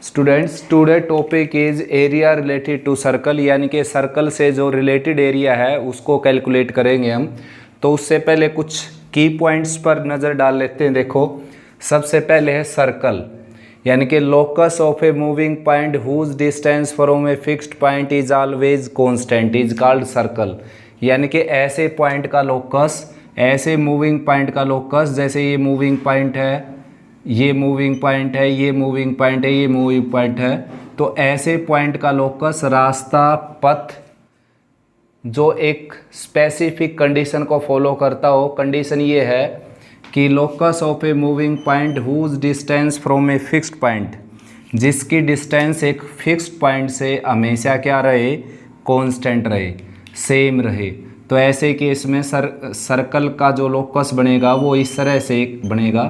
Students today topic is area related to circle, यानी कि circle से जो रिलेटेड एरिया है उसको कैलकुलेट करेंगे हम। तो उससे पहले कुछ की पॉइंट्स पर नज़र डाल लेते हैं। देखो, सबसे पहले है सर्कल, यानी कि locus of a moving point whose distance from a fixed point is always constant is called circle. यानी कि ऐसे पॉइंट का लोकस, ऐसे मूविंग पॉइंट का लोकस, जैसे ये मूविंग पॉइंट है, ये मूविंग पॉइंट है, ये मूविंग पॉइंट है, ये मूविंग पॉइंट है, तो ऐसे पॉइंट का लोकस, रास्ता, पथ जो एक स्पेसिफिक कंडीशन को फॉलो करता हो। कंडीशन ये है कि locus of a moving point whose distance from a fixed point, जिसकी डिस्टेंस एक फिक्स्ड पॉइंट से हमेशा क्या रहे, कांस्टेंट रहे, सेम रहे। तो ऐसे केस में सर्कल का जो लोकस बनेगा वो इस तरह से बनेगा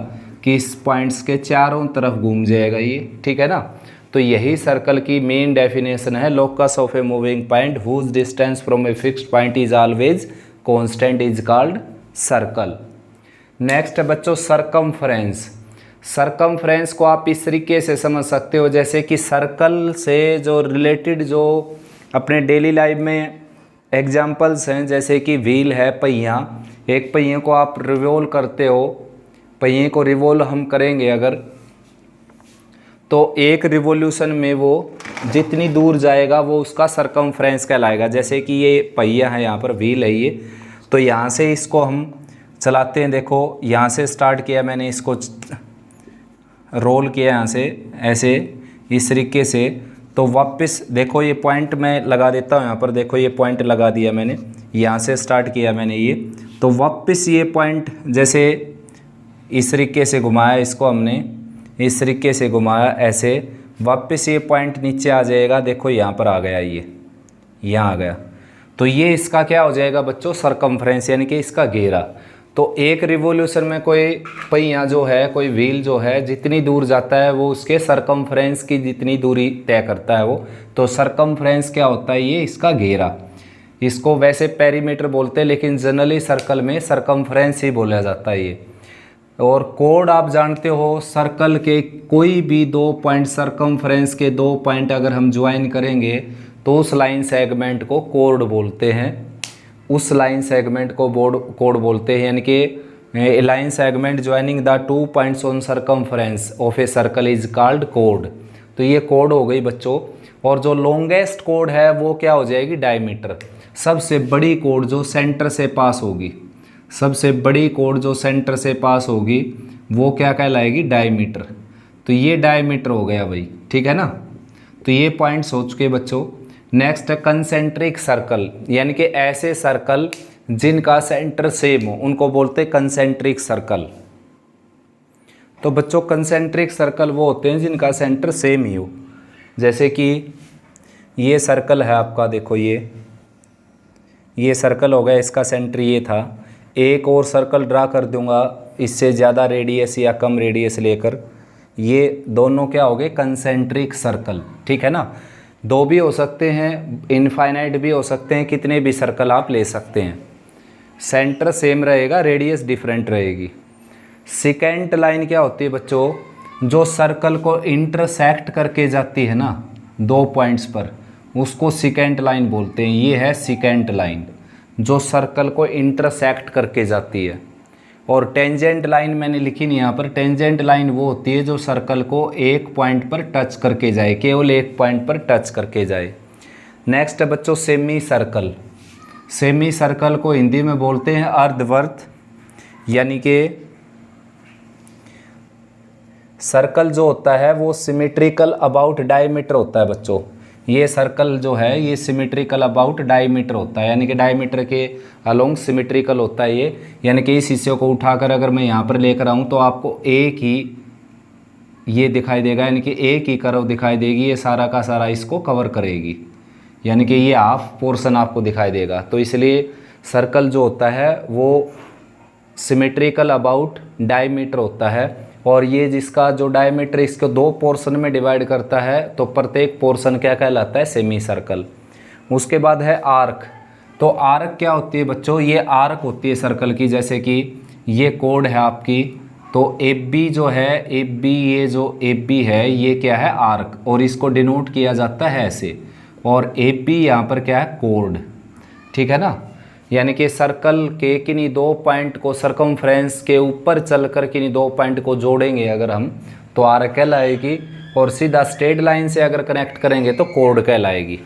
कि इस पॉइंट्स के चारों तरफ घूम जाएगा ये, ठीक है ना। तो यही सर्कल की मेन डेफिनेशन है, locus of a moving point whose distance from a fixed point is always constant is called circle. Next है बच्चों सरकमफ्रेंस। सरकमफ्रेंस को आप इस तरीके से समझ सकते हो, जैसे कि सर्कल से जो रिलेटेड जो अपने डेली लाइफ में एग्जाम्पल्स हैं, जैसे कि व्हील है, पहिया, एक पहिए को आप रिवॉल्व करते हो, पहिए को रिवॉल्व हम करेंगे अगर, तो एक रिवॉल्यूशन में वो जितनी दूर जाएगा वो उसका सरकमफ्रेंस कहलाएगा। जैसे कि ये पहिया है, यहाँ पर व्हील है ये, तो यहाँ से इसको हम चलाते हैं। देखो, यहाँ से स्टार्ट किया मैंने, इसको रोल किया यहाँ से ऐसे इस तरीके से, तो वापस देखो ये पॉइंट मैं लगा देता हूँ यहाँ पर। देखो ये पॉइंट लगा दिया मैंने, यहाँ से स्टार्ट किया मैंने ये, तो वापस ये पॉइंट जैसे इस तरीके से घुमाया, इसको हमने इस तरीके से घुमाया ऐसे, वापस ये पॉइंट नीचे आ जाएगा। देखो यहाँ पर आ गया, ये यहाँ आ गया, तो ये इसका क्या हो जाएगा बच्चों, सरकमफ्रेंस, यानी कि इसका घेरा। तो एक रिवॉल्यूशन में कोई पहिया जो है, कोई व्हील जो है, जितनी दूर जाता है वो उसके सरकमफ्रेंस की जितनी दूरी तय करता है वो। तो सरकमफ्रेंस क्या होता है, ये इसका घेरा। इसको वैसे पेरीमीटर बोलते हैं, लेकिन जनरली सर्कल में सरकमफ्रेंस ही बोला जाता है ये। और कोड आप जानते हो, सर्कल के कोई भी दो पॉइंट, सरकमफ्रेंस के दो पॉइंट अगर हम ज्वाइन करेंगे तो उस लाइन सेगमेंट को कोड बोलते हैं, उस लाइन सेगमेंट को कोड बोलते हैं। यानी कि line segment joining the two points on circumference of a circle is called code. तो ये कोड हो गई बच्चों। और जो लॉन्गेस्ट कोड है वो क्या हो जाएगी, डायमीटर। सबसे बड़ी कोड जो सेंटर से पास होगी, सबसे बड़ी कोड जो सेंटर से पास होगी वो क्या कहलाएगी, डायमीटर। तो ये डायमीटर हो गया भाई, ठीक है ना। तो ये पॉइंट्स हो चुके बच्चों। नेक्स्ट है कंसेंट्रिक सर्कल, यानी कि ऐसे सर्कल जिनका सेंटर सेम हो उनको बोलते हैं कंसेंट्रिक सर्कल। तो बच्चों कंसेंट्रिक सर्कल वो होते हैं जिनका सेंटर सेम ही हो। जैसे कि ये सर्कल है आपका, देखो ये सर्कल हो गया, इसका सेंटर ये था। एक और सर्कल ड्रा कर दूंगा इससे ज़्यादा रेडियस या कम रेडियस लेकर, ये दोनों क्या हो गए, कंसेंट्रिक सर्कल, ठीक है ना। दो भी हो सकते हैं, इनफाइनाइट भी हो सकते हैं, कितने भी सर्कल आप ले सकते हैं, सेंटर सेम रहेगा, रेडियस डिफरेंट रहेगी। सेकेंड लाइन क्या होती है बच्चों, जो सर्कल को इंटरसेक्ट करके जाती है ना दो पॉइंट्स पर, उसको सेकेंड लाइन बोलते हैं। ये है सेकेंड लाइन जो सर्कल को इंटरसेक्ट करके जाती है। और टेंजेंट लाइन मैंने लिखी नहीं यहाँ पर, टेंजेंट लाइन वो होती है जो सर्कल को एक पॉइंट पर टच करके जाए, केवल एक पॉइंट पर टच करके जाए। नेक्स्ट है बच्चों सेमी सर्कल। सेमी सर्कल को हिंदी में बोलते हैं अर्धवर्त, यानी कि सर्कल जो होता है वो सिमेट्रिकल अबाउट डायमीटर होता है बच्चों। ये सर्कल जो है ये सिमेट्रिकल अबाउट डायमीटर होता है, यानी कि डायमीटर के अलोंग सिमेट्रिकल होता है ये। यानी कि इस हिस्से को उठाकर अगर मैं यहाँ पर लेकर आऊँ तो आपको एक ही ये दिखाई देगा, यानी कि एक ही कर्व दिखाई देगी, ये सारा का सारा इसको कवर करेगी, यानी कि ये हाफ पोर्शन आपको दिखाई देगा। तो इसलिए सर्कल जो होता है वो सिमेट्रिकल अबाउट डायमीटर होता है। और ये जिसका जो डायमीटर इसको दो पोर्शन में डिवाइड करता है, तो प्रत्येक पोर्शन क्या कहलाता है, सेमी सर्कल। उसके बाद है आर्क। तो आर्क क्या होती है बच्चों, ये आर्क होती है सर्कल की। जैसे कि ये कोड है आपकी तो ए बी जो है, ए बी, ये जो ए बी है ये क्या है, आर्क, और इसको डिनोट किया जाता है ऐसे, और ए पी यहाँ पर क्या है, कोड, ठीक है ना। यानी कि सर्कल के किन्हीं दो पॉइंट को सरकमफ्रेंस के ऊपर चलकर किन्हीं दो पॉइंट को जोड़ेंगे अगर हम, तो आर्क कहलाएगी, और सीधा स्ट्रेट लाइन से अगर कनेक्ट करेंगे तो कोड कहलाएगी।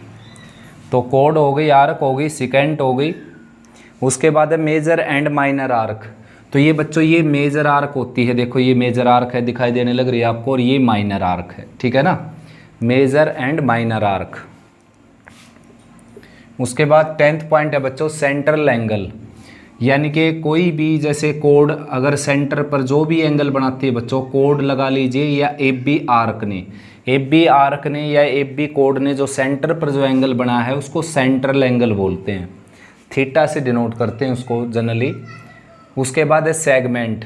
तो कोड हो गई, आर्क हो गई, सिकेंट हो गई। उसके बाद है मेजर एंड माइनर आर्क। तो ये बच्चों ये मेजर आर्क होती है, देखो ये मेजर आर्क है, दिखाई देने लग रही है आपको, और ये माइनर आर्क है, ठीक है ना, मेजर एंड माइनर आर्क। उसके बाद 10th पॉइंट है बच्चों सेंट्रल एंगल, यानी कि कोई भी जैसे कोड अगर सेंटर पर जो भी एंगल बनाती है बच्चों, कोड लगा लीजिए या एफ बी आर्क ने, एफ बी आर्क ने या एफ बी कोड ने जो सेंटर पर जो एंगल बना है उसको सेंट्रल एंगल बोलते हैं, थीटा से डिनोट करते हैं उसको जनरली। उसके बाद है सेगमेंट।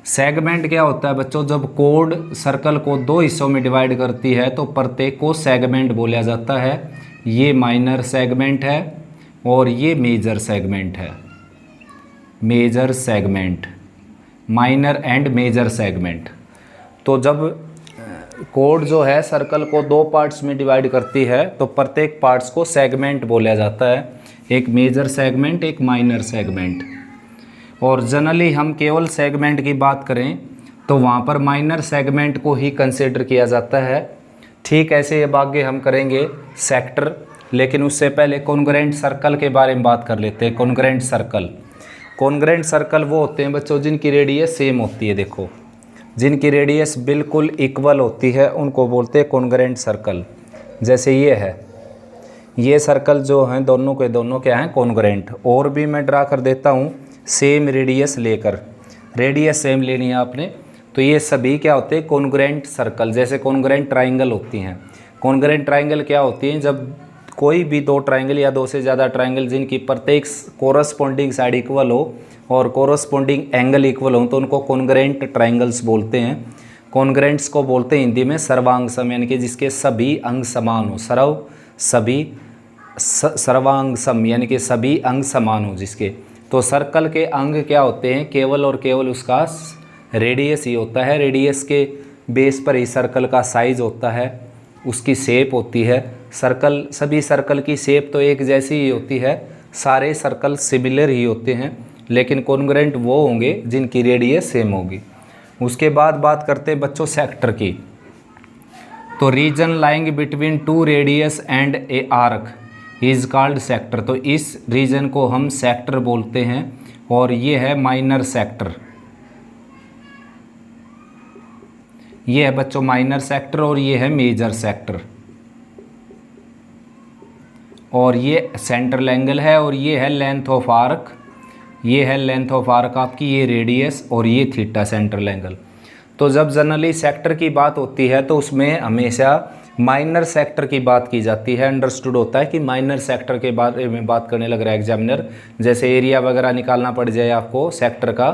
सेगमेंट क्या होता है बच्चों, जब कोड सर्कल को दो हिस्सों में डिवाइड करती है तो प्रत्येक को सेगमेंट बोला जाता है। ये माइनर सेगमेंट है और ये मेजर सेगमेंट है, major segment, minor and major segment. तो जब कोड जो है सर्कल को दो पार्ट्स में डिवाइड करती है तो प्रत्येक पार्ट्स को सेगमेंट बोला जाता है, एक मेजर सेगमेंट, एक माइनर सेगमेंट। और जनरली हम केवल सेगमेंट की बात करें तो वहाँ पर माइनर सेगमेंट को ही कंसिडर किया जाता है। ठीक ऐसे अब आगे हम करेंगे सेक्टर, लेकिन उससे पहले कॉन्ग्रुएंट सर्कल के बारे में बात कर लेते हैं। कॉन्ग्रुएंट सर्कल, कॉन्ग्रुएंट सर्कल वो होते हैं बच्चों जिनकी रेडियस सेम होती है, देखो जिनकी रेडियस बिल्कुल इक्वल होती है उनको बोलते हैं कॉन्ग्रुएंट सर्कल। जैसे ये है, ये सर्कल जो हैं दोनों के दोनों क्या हैं, कॉन्ग्रुएंट। और भी मैं ड्रा कर देता हूँ सेम रेडियस लेकर, रेडियस सेम लेनी है आपने, तो ये सभी क्या होते हैं कॉन्ग्रुएंट सर्कल। जैसे कॉन्ग्रुएंट ट्राइंगल होती हैं, कॉन्ग्रुएंट ट्राइंगल क्या होती हैं, जब कोई भी दो ट्राइंगल या दो से ज़्यादा ट्राइंगल जिनकी प्रत्येक कोरस्पॉन्डिंग साइड इक्वल हो और कोरस्पॉन्डिंग एंगल इक्वल हो तो उनको कॉन्ग्रुएंट ट्राइंगल्स बोलते हैं। कॉन्ग्रुएंट्स को बोलते हैं हिंदी में सर्वांग सम, यानी कि जिसके सभी अंग समान हो, सर्वांग सम यानी कि सभी अंग समान हो जिसके। तो सर्कल के अंग क्या होते हैं, केवल और केवल उसका रेडियस ही होता है, रेडियस के बेस पर ही सर्कल का साइज होता है, उसकी शेप होती है। सर्कल, सभी सर्कल की शेप तो एक जैसी ही होती है, सारे सर्कल सिमिलर ही होते हैं, लेकिन कॉन्ग्रुएंट वो होंगे जिनकी रेडियस सेम होगी। उसके बाद बात करते हैं बच्चों सेक्टर की। तो region lying between two radius and a arc is called sector. तो इस रीजन को हम सेक्टर बोलते हैं, और ये है माइनर सेक्टर, ये है बच्चों माइनर सेक्टर, और ये है मेजर सेक्टर, और ये सेंट्रल एंगल है, और ये है लेंथ ऑफ आर्क, ये है लेंथ ऑफ आर्क आपकी, ये रेडियस, और ये थीटा सेंट्रल एंगल। तो जब जनरली सेक्टर की बात होती है तो उसमें हमेशा माइनर सेक्टर की बात की जाती है। अंडरस्टूड होता है कि माइनर सेक्टर के बारे में बात करने लग रहा है एग्जामिनर, जैसे एरिया वगैरह निकालना पड़ जाए आपको सेक्टर का,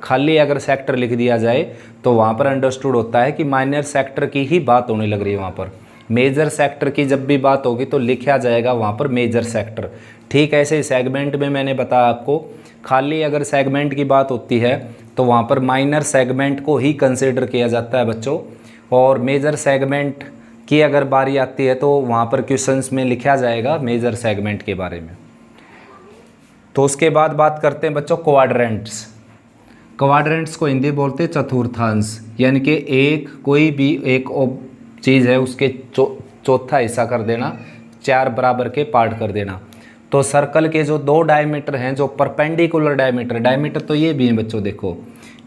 खाली अगर सेक्टर लिख दिया जाए तो वहाँ पर अंडरस्टूड होता है कि माइनर सेक्टर की ही बात होने लग रही है वहाँ पर। मेजर सेक्टर की जब भी बात होगी तो लिखा जाएगा वहाँ पर मेजर सेक्टर। ठीक ऐसे सेगमेंट में मैंने बताया आपको, खाली अगर सेगमेंट की बात होती है तो वहाँ पर माइनर सेगमेंट को ही कंसिडर किया जाता है बच्चों, और मेजर सेगमेंट की अगर बारी आती है तो वहाँ पर क्वेश्चंस में लिखा जाएगा मेजर सेगमेंट के बारे में। तो उसके बाद बात करते हैं बच्चों क्वाड्रेंट्स। क्वाड्रेंट्स को हिंदी बोलते हैं चतुर्थांश, यानी कि एक कोई भी एक चीज़ है उसके चौथा हिस्सा कर देना, चार बराबर के पार्ट कर देना। तो सर्कल के जो दो डायमीटर हैं, जो परपेंडिकुलर डायमीटर, डायमीटर तो ये भी हैं बच्चों, देखो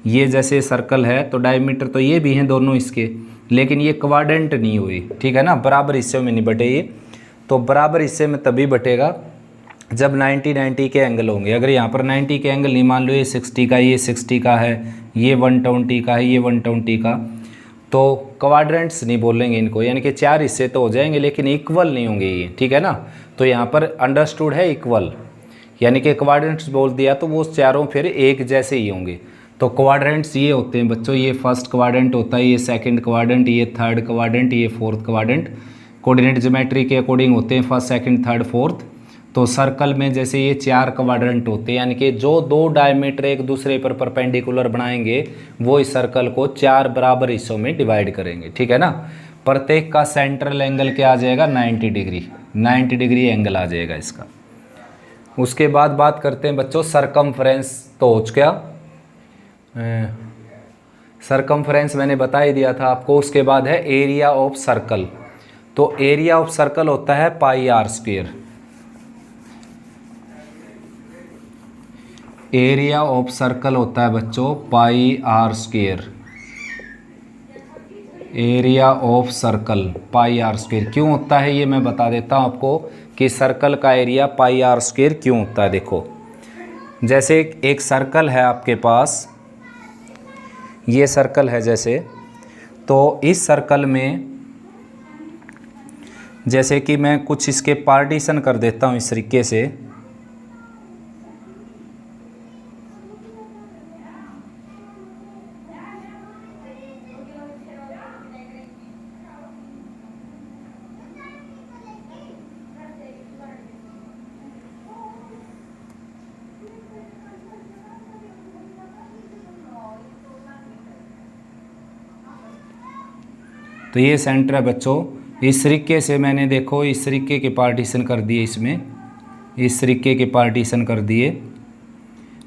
ये जैसे सर्कल है तो डायमीटर तो ये भी हैं दोनों इसके, लेकिन ये क्वाड्रेंट नहीं हुई, ठीक है ना, बराबर हिस्से में नहीं बटे ये। तो बराबर हिस्से में तभी बटेगा जब 90-90 के एंगल होंगे। अगर यहाँ पर 90 के एंगल नहीं, मान लो ये 60 का, ये 60 का है, ये 120 का है, ये 120 का, तो क्वाड्रेंट्स नहीं बोलेंगे इनको, यानी कि चार हिस्से तो हो जाएंगे लेकिन इक्वल नहीं होंगे ये, ठीक है ना। तो यहाँ पर अंडरस्टूड है इक्वल, यानी कि क्वाड्रेंट्स बोल दिया तो वो चारों फिर एक जैसे ही होंगे। तो क्वाड्रेंट्स ये होते हैं बच्चों, ये फर्स्ट क्वाड्रेंट होता है, ये सेकंड क्वाड्रेंट, ये थर्ड क्वाड्रेंट, ये फोर्थ क्वाड्रेंट। कोऑर्डिनेट ज्योमेट्री के अकॉर्डिंग होते हैं फर्स्ट, सेकंड, थर्ड, फोर्थ। तो सर्कल में जैसे ये 4 क्वाड्रेंट होते हैं, यानी कि जो 2 डायमीटर एक दूसरे पर परपेंडिकुलर बनाएंगे वो इस सर्कल को 4 बराबर हिस्सों में डिवाइड करेंगे, ठीक है ना। प्रत्येक का सेंट्रल एंगल क्या आ जाएगा, 90 डिग्री, 90 डिग्री एंगल आ जाएगा इसका। उसके बाद बात करते हैं बच्चों सरकमफ्रेंस। तो हो चुका, सरकमफ्रेंस मैंने बता ही दिया था आपको। उसके बाद है एरिया ऑफ सर्कल। तो एरिया ऑफ सर्कल होता है pi r square. Area of circle होता है बच्चों pi r square. Area of circle pi r square क्यों होता है ये मैं बता देता हूँ आपको कि सर्कल का एरिया पाई आर स्क्वायर क्यों होता है। देखो जैसे एक सर्कल है आपके पास, ये सर्कल है जैसे, तो इस सर्कल में जैसे कि मैं कुछ इसके पार्टीशन कर देता हूँ इस तरीके से। तो ये सेंटर है बच्चों, इस तरीके से मैंने देखो इस तरीके के पार्टीशन कर दिए, इसमें इस तरीके के पार्टीशन कर दिए।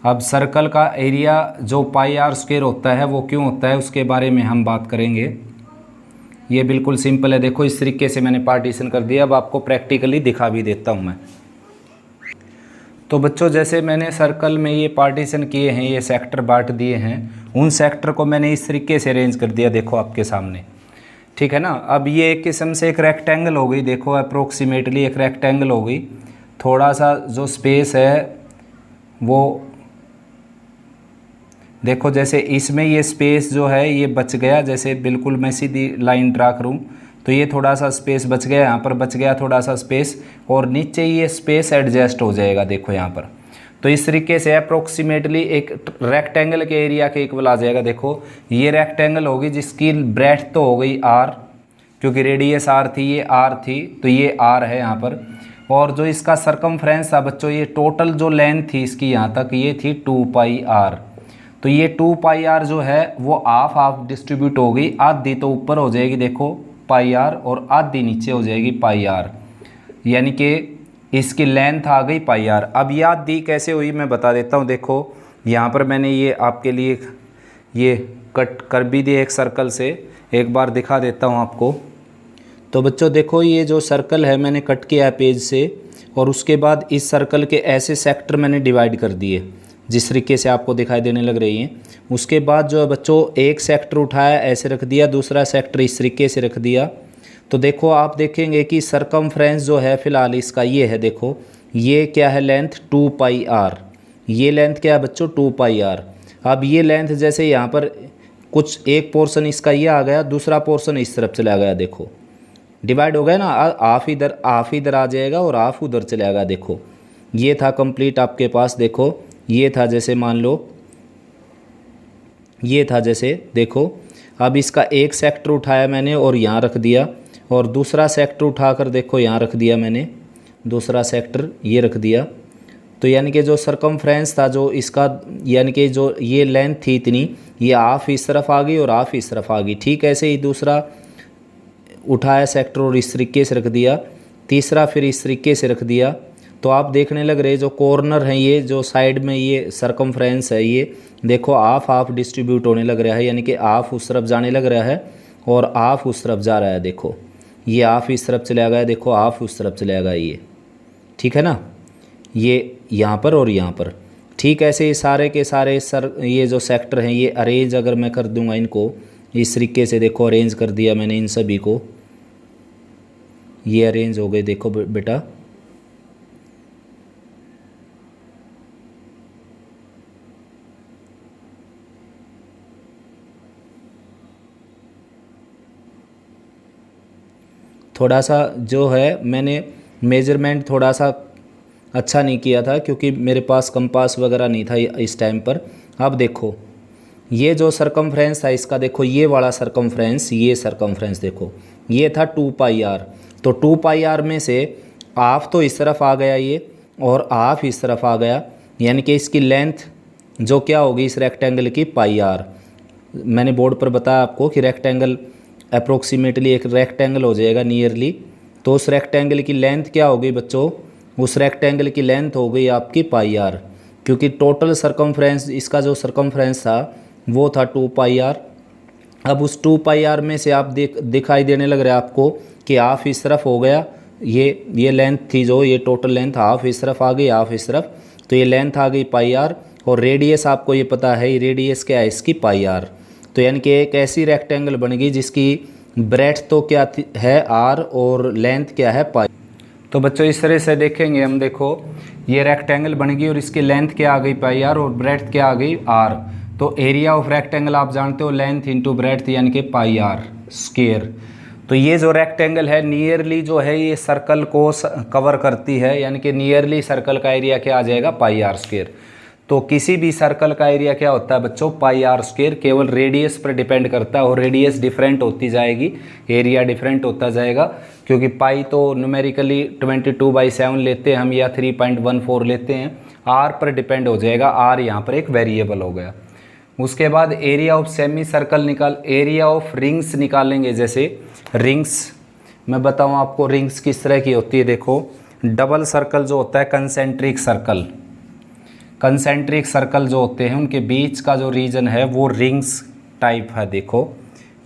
अब सर्कल का एरिया जो पाई आर स्क्वायर होता है वो क्यों होता है उसके बारे में हम बात करेंगे। ये बिल्कुल सिंपल है, देखो इस तरीके से मैंने पार्टीशन कर दिया। अब आपको प्रैक्टिकली दिखा भी देता हूँ मैं। तो बच्चों जैसे मैंने सर्कल में ये पार्टीशन किए हैं, ये सेक्टर बांट दिए हैं, उन सेक्टर को मैंने इस तरीके से अरेंज कर दिया, देखो आपके सामने, ठीक है ना। अब ये एक किस्म से एक रेक्टेंगल हो गई, देखो अप्रोक्सीमेटली एक रेक्टेंगल हो गई। थोड़ा सा जो स्पेस है वो देखो, जैसे इसमें ये स्पेस जो है ये बच गया, जैसे बिल्कुल मैं सीधी लाइन ड्रा करूँ तो ये थोड़ा सा स्पेस बच गया, यहाँ पर बच गया थोड़ा सा स्पेस, और नीचे ये स्पेस एडजस्ट हो जाएगा, देखो यहाँ पर। तो इस तरीके से अप्रोक्सीमेटली एक रेक्टेंगल के एरिया के इक्वल आ जाएगा। देखो ये रेक्टेंगल होगी जिसकी ब्रेथ तो हो गई आर, क्योंकि रेडियस आर थी, ये आर थी, तो ये आर है यहाँ पर। और जो इसका सरकमफ्रेंस था बच्चों, ये टोटल जो लेंथ थी इसकी यहाँ तक, ये थी 2 पाई आर। तो ये 2 पाई आर जो है वो हाफ हाफ डिस्ट्रीब्यूट हो गई, आधी तो ऊपर हो जाएगी देखो पाई आर, और आधी नीचे हो जाएगी पाई आर, यानी कि इसकी लेंथ आ गई पाई आर। अब याद दी कैसे हुई मैं बता देता हूँ। देखो यहाँ पर मैंने ये आपके लिए ये कट कर भी दिए एक सर्कल से, एक बार दिखा देता हूँ आपको। तो बच्चों देखो ये जो सर्कल है मैंने कट किया है पेज से, और उसके बाद इस सर्कल के ऐसे सेक्टर मैंने डिवाइड कर दिए जिस तरीके से आपको दिखाई देने लग रही हैं। उसके बाद जो है बच्चों एक सेक्टर उठाया ऐसे रख दिया, दूसरा सेक्टर इस तरीके से रख दिया। तो देखो आप देखेंगे कि सरकमफ्रेंस जो है फ़िलहाल इसका ये है, देखो ये क्या है लेंथ 2 पाई आर, ये लेंथ क्या है बच्चों 2 पाई आर। अब ये लेंथ जैसे यहाँ पर कुछ एक पोर्शन इसका ये आ गया, दूसरा पोर्शन इस तरफ चला गया, देखो डिवाइड हो गया ना, हाफ इधर आ जाएगा और हाफ उधर चला गया। देखो ये था कंप्लीट आपके पास, देखो ये था जैसे मान लो ये था जैसे, देखो अब इसका एक सेक्टर उठाया मैंने और यहाँ रख दिया, और दूसरा सेक्टर उठाकर देखो यहाँ रख दिया मैंने, दूसरा सेक्टर ये रख दिया। तो यानी कि जो सरकमफ्रेंस था जो इसका, यानी कि जो ये लेंथ थी इतनी, ये हाफ इस तरफ आ गई और हाफ इस तरफ आ गई। ठीक ऐसे ही दूसरा उठाया सेक्टर और इस तरीके से रख दिया, तीसरा फिर इस तरीके से रख दिया। तो आप देखने लग रहे जो कॉर्नर हैं, ये जो साइड में ये सरकमफ्रेंस है, ये देखो हाफ हाफ डिस्ट्रीब्यूट होने लग रहा है, यानी कि हाफ उस तरफ जाने लग रहा है और हाफ उस तरफ जा रहा है। देखो ये हाफ इस तरफ चला गया, देखो हाफ उस तरफ चला गया, ये ठीक है ना, ये यहाँ पर और यहाँ पर। ठीक ऐसे ही सारे के सारे ये जो सेक्टर हैं ये अरेंज अगर मैं कर दूंगा इनको इस तरीके से, देखो अरेंज कर दिया मैंने इन सभी को, ये अरेंज हो गए देखो बेटा। थोड़ा सा जो है मैंने मेजरमेंट थोड़ा सा अच्छा नहीं किया था क्योंकि मेरे पास कंपास वगैरह नहीं था इस टाइम पर। अब देखो ये जो सरकमफ्रेंस था इसका, देखो ये वाला सरकमफ्रेंस, ये सरकमफ्रेंस देखो ये था 2 पाई आर। तो 2 पाई आर में से हाफ तो इस तरफ आ गया ये, और हाफ इस तरफ आ गया, यानी कि इसकी लेंथ जो क्या होगी इस रेक्टेंगल की पाई आर। मैंने बोर्ड पर बताया आपको कि रेक्टेंगल अप्रोक्सीमेटली एक रेक्टेंगल हो जाएगा नियरली, तो उस रेक्टेंगल की लेंथ क्या होगी बच्चों, उस रेक्टेंगल की लेंथ हो गई आपकी पाई आर, क्योंकि टोटल सरकमफ्रेंस इसका जो सरकमफ्रेंस था वो था 2 पाई आर। अब उस 2 पाई आर में से आप दिखाई देने लग रहा है आपको कि हाफ इस तरफ हो गया, ये लेंथ थी जो, ये टोटल लेंथ हाफ इस तरफ आ गई, हाफ इस तरफ, तो ये लेंथ आ गई पाई आर। और रेडियस आपको ये पता है, रेडियस क्या है इसकी पाई आर। तो यानी कि एक ऐसी रेक्टेंगल बन गई जिसकी ब्रेड्थ तो क्या है आर और लेंथ क्या है पाई। तो बच्चों इस तरह से देखेंगे हम, देखो ये रेक्टेंगल बन गई और इसकी लेंथ क्या आ गई पाई आर और ब्रेड्थ क्या आ गई आर। तो एरिया ऑफ रेक्टेंगल आप जानते हो लेंथ इंटू ब्रेड्थ यानी कि पाई आर स्क्वायर। तो ये जो रेक्टेंगल है नियरली जो है ये सर्कल को कवर करती है, यानी कि नियरली सर्कल का एरिया क्या आ जाएगा पाई आर स्क्वायर। तो किसी भी सर्कल का एरिया क्या होता है बच्चों पाई आर स्क्वायर, केवल रेडियस पर डिपेंड करता है और रेडियस डिफरेंट होती जाएगी, एरिया डिफरेंट होता जाएगा, क्योंकि पाई तो न्यूमेरिकली 22/7 लेते हैं हम या 3.14 लेते हैं, आर पर डिपेंड हो जाएगा, आर यहाँ पर एक वेरिएबल हो गया। उसके बाद area of semi circle area of rings निकालेंगे। जैसे रिंग्स मैं बताऊँ आपको रिंग्स किस तरह की होती है। देखो डबल सर्कल जो होता है कंसेंट्रिक सर्कल जो होते हैं उनके बीच का जो रीजन है वो रिंग्स टाइप है। देखो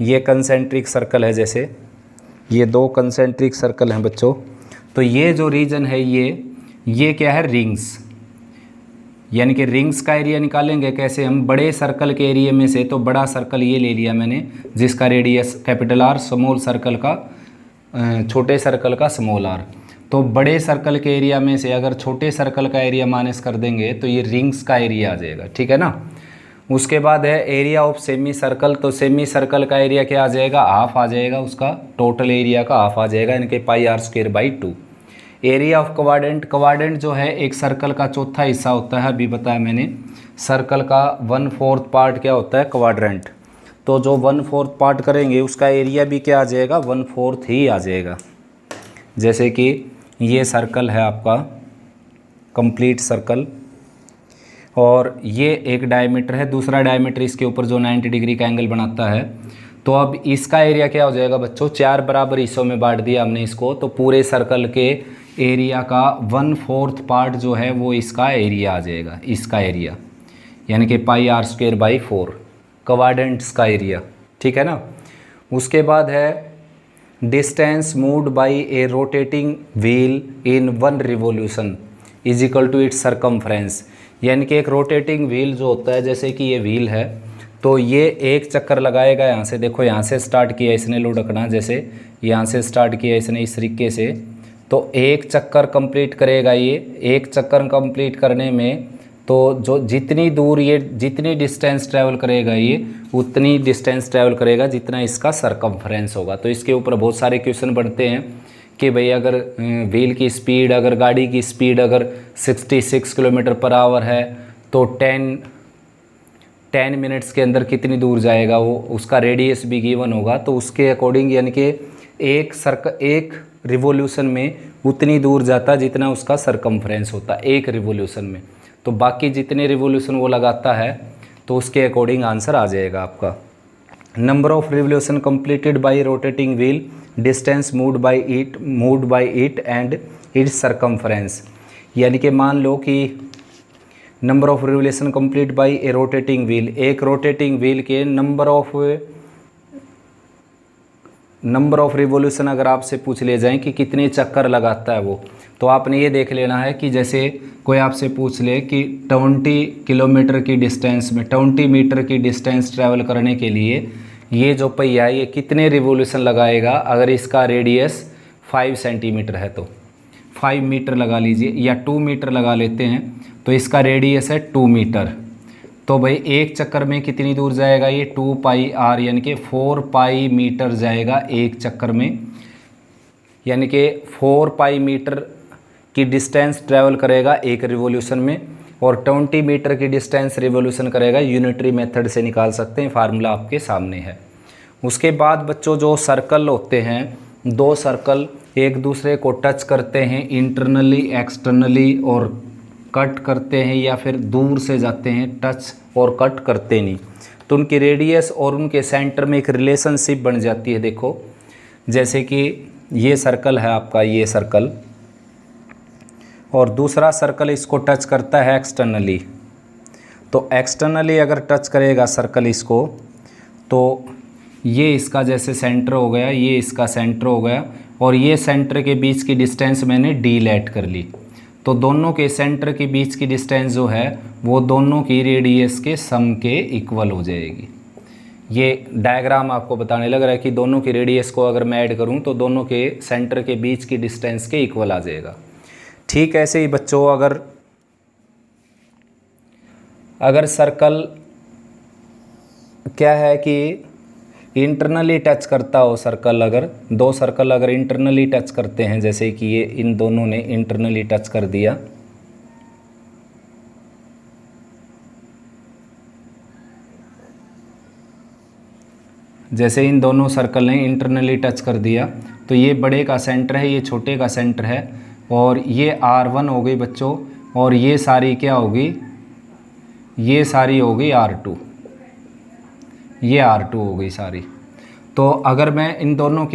ये कंसेंट्रिक सर्कल है, जैसे ये 2 कंसेंट्रिक सर्कल हैं बच्चों, तो ये जो रीजन है ये क्या है रिंग्स, यानी कि रिंग्स का एरिया निकालेंगे कैसे हम, बड़े सर्कल के एरिया में से। तो बड़ा सर्कल ये ले लिया मैंने जिसका radius capital R, small circle का छोटे सर्कल का स्मॉल आर। तो बड़े सर्कल के एरिया में से अगर छोटे सर्कल का एरिया माइनस कर देंगे तो ये रिंग्स का एरिया आ जाएगा, ठीक है ना। उसके बाद है एरिया ऑफ सेमी सर्कल। तो सेमी सर्कल का एरिया क्या आ जाएगा, हाफ आ जाएगा, उसका टोटल एरिया का हाफ आ जाएगा, यानी कि pi r square by 2। Area of quadrant जो है एक सर्कल का चौथा हिस्सा होता है, अभी बताया मैंने। सर्कल का 1/4 पार्ट क्या होता है क्वाड्रेंट, तो जो 1/4 पार्ट करेंगे उसका एरिया भी क्या आ जाएगा 1/4 ही आ जाएगा। जैसे कि ये सर्कल है आपका कंप्लीट सर्कल और ये एक डायमीटर है, दूसरा डायमीटर इसके ऊपर जो 90 डिग्री का एंगल बनाता है। तो अब इसका एरिया क्या हो जाएगा बच्चों, 4 बराबर हिस्सों में बांट दिया हमने इसको, तो पूरे सर्कल के एरिया का 1/4 पार्ट जो है वो इसका एरिया आ जाएगा, इसका एरिया यानी कि pi r square by 4 quadrants का एरिया, ठीक है ना। उसके बाद है distance moved by a rotating wheel in 1 revolution is equal to its circumference, यानी कि एक रोटेटिंग व्हील जो होता है, जैसे कि ये व्हील है तो ये एक चक्कर लगाएगा यहाँ से, देखो यहाँ से स्टार्ट किया इसने लुढ़कना, जैसे यहाँ से स्टार्ट किया इसने इस तरीके से, तो एक चक्कर कंप्लीट करेगा ये। एक चक्कर कंप्लीट करने में तो जो जितनी दूर ये जितनी डिस्टेंस ट्रैवल करेगा ये उतनी डिस्टेंस ट्रैवल करेगा जितना इसका सरकमफ्रेंस होगा। तो इसके ऊपर बहुत सारे क्वेश्चन बनते हैं कि भाई अगर व्हील की स्पीड, अगर गाड़ी की स्पीड अगर 66 किलोमीटर पर आवर है तो 10 मिनट्स के अंदर कितनी दूर जाएगा वो, उसका रेडियस भी गिवन होगा। तो उसके अकॉर्डिंग यानी कि एक रिवोल्यूशन में उतनी दूर जाता जितना उसका सरकमफ्रेंस होता एक रिवोल्यूशन में। तो बाकी जितने रिवोल्यूशन वो लगाता है तो उसके अकॉर्डिंग आंसर आ जाएगा आपका। Number of revolution completed by rotating wheel, distance moved by it and it's circumference, यानी कि मान लो कि number of revolution complete bye A rotating wheel, एक रोटेटिंग व्हील के नंबर ऑफ रिवोल्यूशन अगर आपसे पूछ ले जाएं कि कितने चक्कर लगाता है वो, तो आपने ये देख लेना है कि जैसे कोई आपसे पूछ ले कि 20 किलोमीटर की डिस्टेंस में 20 मीटर की डिस्टेंस ट्रैवल करने के लिए ये जो पहिया है ये कितने रिवोल्यूशन लगाएगा। अगर इसका रेडियस 5 सेंटीमीटर है तो 5 मीटर लगा लीजिए, या 2 मीटर लगा लेते हैं, तो इसका रेडियस है 2 मीटर। तो भाई एक चक्कर में कितनी दूर जाएगा ये 2 पाई आर, यानी कि 4 पाई मीटर जाएगा एक चक्कर में, यानी कि 4 पाई मीटर की डिस्टेंस ट्रैवल करेगा एक रिवोल्यूशन में, और 20 मीटर की डिस्टेंस रिवोल्यूशन करेगा। यूनिटरी मेथड से निकाल सकते हैं, फार्मूला आपके सामने है। उसके बाद बच्चों जो सर्कल होते हैं, 2 सर्कल एक दूसरे को टच करते हैं इंटरनली एक्सटर्नली और कट करते हैं, या फिर दूर से जाते हैं टच और कट करते नहीं, तो उनकी रेडियस और उनके सेंटर में एक रिलेशनशिप बन जाती है। देखो जैसे कि ये सर्कल है आपका, ये सर्कल, और दूसरा सर्कल इसको टच करता है एक्सटर्नली, तो एक्सटर्नली अगर टच करेगा सर्कल इसको, तो ये इसका जैसे सेंटर हो गया, ये इसका सेंटर हो गया, और ये सेंटर के बीच की डिस्टेंस मैंने डी लेट कर ली, तो दोनों के सेंटर के बीच की डिस्टेंस जो है वो दोनों की रेडियस के सम के इक्वल हो जाएगी। ये डायग्राम आपको बताने लग रहा है कि दोनों की रेडियस को अगर मैं ऐड करूं तो दोनों के सेंटर के बीच की डिस्टेंस के इक्वल आ जाएगा। ठीक ऐसे ही बच्चों, अगर सर्कल क्या है कि इंटरनली टच करता हो सर्कल, अगर दो सर्कल अगर इंटरनली टच करते हैं, जैसे कि ये इन दोनों ने इंटरनली टच कर दिया, जैसे इन दोनों सर्कल ने इंटरनली टच कर दिया, तो ये बड़े का सेंटर है, ये छोटे का सेंटर है, और ये R1 हो गई बच्चों, और ये सारी क्या होगी, ये सारी हो गई R2, ये R2 हो गई सारी। तो अगर मैं इन दोनों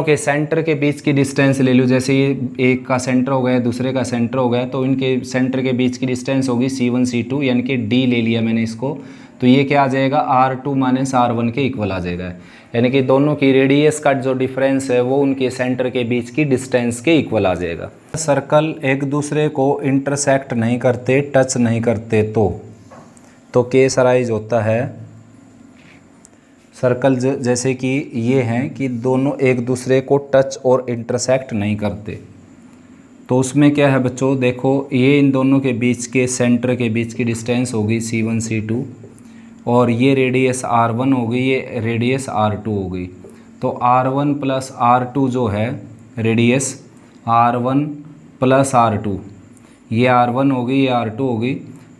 के सेंटर के बीच की डिस्टेंस ले लूँ, जैसे ये एक का सेंटर हो गया, दूसरे का सेंटर हो गया, तो इनके सेंटर के बीच की डिस्टेंस होगी C1 C2, यानी कि D ले लिया मैंने इसको, तो ये क्या आ जाएगा, R2 माइनस R1 के इक्वल आ जाएगा, यानी कि दोनों की रेडियस का जो डिफरेंस है वो उनके सेंटर के बीच की डिस्टेंस के इक्वल आ जाएगा। सर्कल एक दूसरे को इंटरसेक्ट नहीं करते, टच नहीं करते, तो केस अराइज होता है, सर्कल जैसे कि ये हैं कि दोनों एक दूसरे को टच और इंटरसेक्ट नहीं करते, तो उसमें क्या है बच्चों, देखो ये इन दोनों के बीच के सेंटर के बीच की डिस्टेंस होगी C1 C2, और ये रेडियस R1 हो गई, ये रेडियस R2 हो गई, तो R1 प्लस R2 जो है रेडियस R1 प्लस R2, ये R1 हो गई, ये R2 हो गई,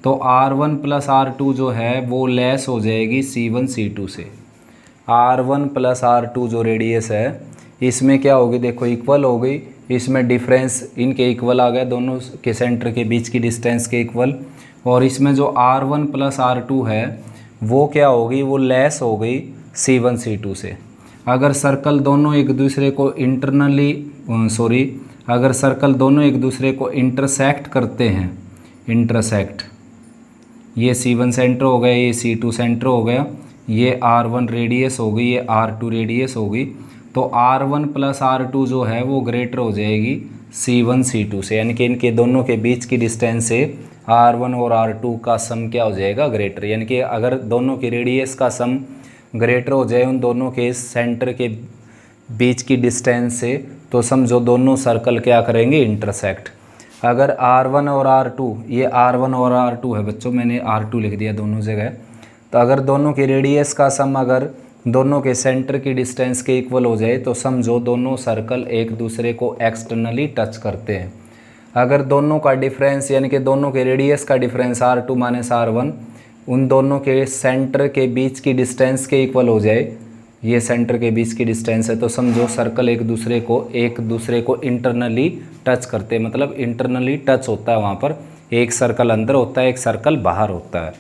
तो R1 प्लस R2 जो है वो लेस हो जाएगी C1 C2 से। R1 प्लस R2 जो रेडियस है इसमें क्या होगी, देखो इक्वल हो गई, इसमें डिफरेंस इनके इक्वल आ गया, दोनों के सेंटर के बीच की डिस्टेंस के इक्वल, और इसमें जो R1 प्लस R2 है वो क्या होगी, वो लेस हो गई C1 C2 से। अगर सर्कल दोनों एक दूसरे को अगर सर्कल दोनों एक दूसरे को इंटरसेक्ट करते हैं, इंटरसेक्ट, ये C1 सेंटर हो गया, ये C2 सेंटर हो गया, ये R1 रेडियस हो गई, ये R2 रेडियस हो गई, तो R1 प्लस R2 जो है वो ग्रेटर हो जाएगी C1 C2 से, यानी कि इनके दोनों के बीच की डिस्टेंस से R1 और R2 का सम क्या हो जाएगा, ग्रेटर। यानी कि अगर दोनों की रेडियस का सम ग्रेटर हो जाए उन दोनों के सेंटर के बीच की डिस्टेंस से, तो समझो दोनों सर्कल क्या करेंगे, इंटरसेक्ट। अगर R1 और R2, ये R1 और R2 है बच्चों, मैंने R2 लिख दिया दोनों जगह, तो अगर दोनों की रेडियस का सम अगर दोनों के सेंटर की डिस्टेंस के इक्वल हो जाए, तो समझो दोनों सर्कल एक दूसरे को एक्सटर्नली टच करते हैं। अगर दोनों का डिफरेंस यानी कि दोनों के रेडियस का डिफरेंस R2 माइनस R1 उन दोनों के सेंटर के बीच की डिस्टेंस के इक्वल हो जाए, ये सेंटर के बीच की डिस्टेंस है, तो समझो सर्कल एक दूसरे को इंटरनली टच करते हैं, मतलब इंटरनली टच होता है, वहाँ पर एक सर्कल अंदर होता है, एक सर्कल बाहर होता है।